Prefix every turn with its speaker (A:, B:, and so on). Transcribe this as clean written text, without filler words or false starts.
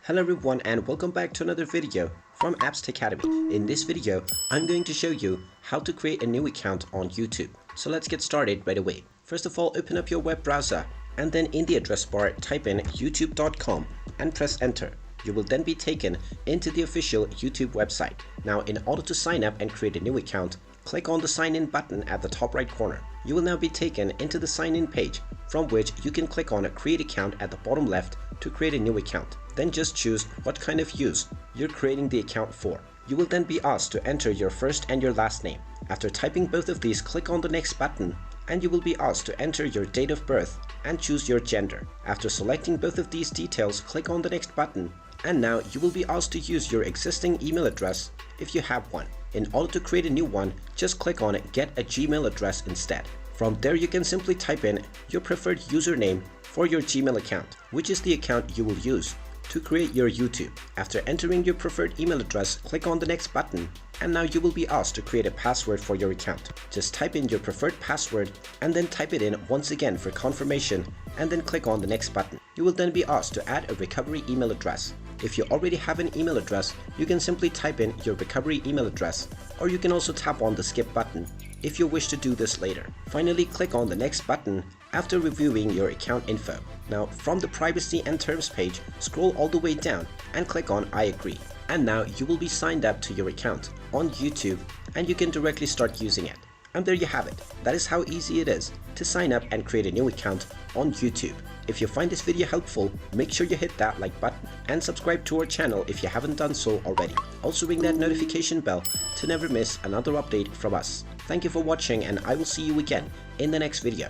A: Hello everyone and welcome back to another video from Apps Academy. In this video, I'm going to show you how to create a new account on YouTube. So let's get started right away. First of all, open up your web browser and then in the address bar type in youtube.com and press enter. You will then be taken into the official YouTube website. Now in order to sign up and create a new account, click on the sign in button at the top right corner. You will now be taken into the sign in page from which you can click on create account at the bottom left to create a new account. Then just choose what kind of use you're creating the account for. You will then be asked to enter your first and your last name. After typing both of these, click on the next button and you will be asked to enter your date of birth and choose your gender. After selecting both of these details, click on the next button and now you will be asked to use your existing email address if you have one. In order to create a new one, just click on get a Gmail address instead. From there you can simply type in your preferred username for your Gmail account, which is the account you will use to create your YouTube. After entering your preferred email address, click on the next button and now you will be asked to create a password for your account. Just type in your preferred password and then type it in once again for confirmation and then click on the next button. You will then be asked to add a recovery email address. If you already have an email address, you can simply type in your recovery email address, or you can also tap on the skip button if you wish to do this later. Finally, click on the next button after reviewing your account info. Now from the privacy and terms page, scroll all the way down and click on I agree. And now you will be signed up to your account on YouTube and you can directly start using it. And there you have it. That is how easy it is to sign up and create a new account on YouTube. If you find this video helpful, make sure you hit that like button and subscribe to our channel if you haven't done so already. Also ring that notification bell to never miss another update from us. Thank you for watching and I will see you again in the next video.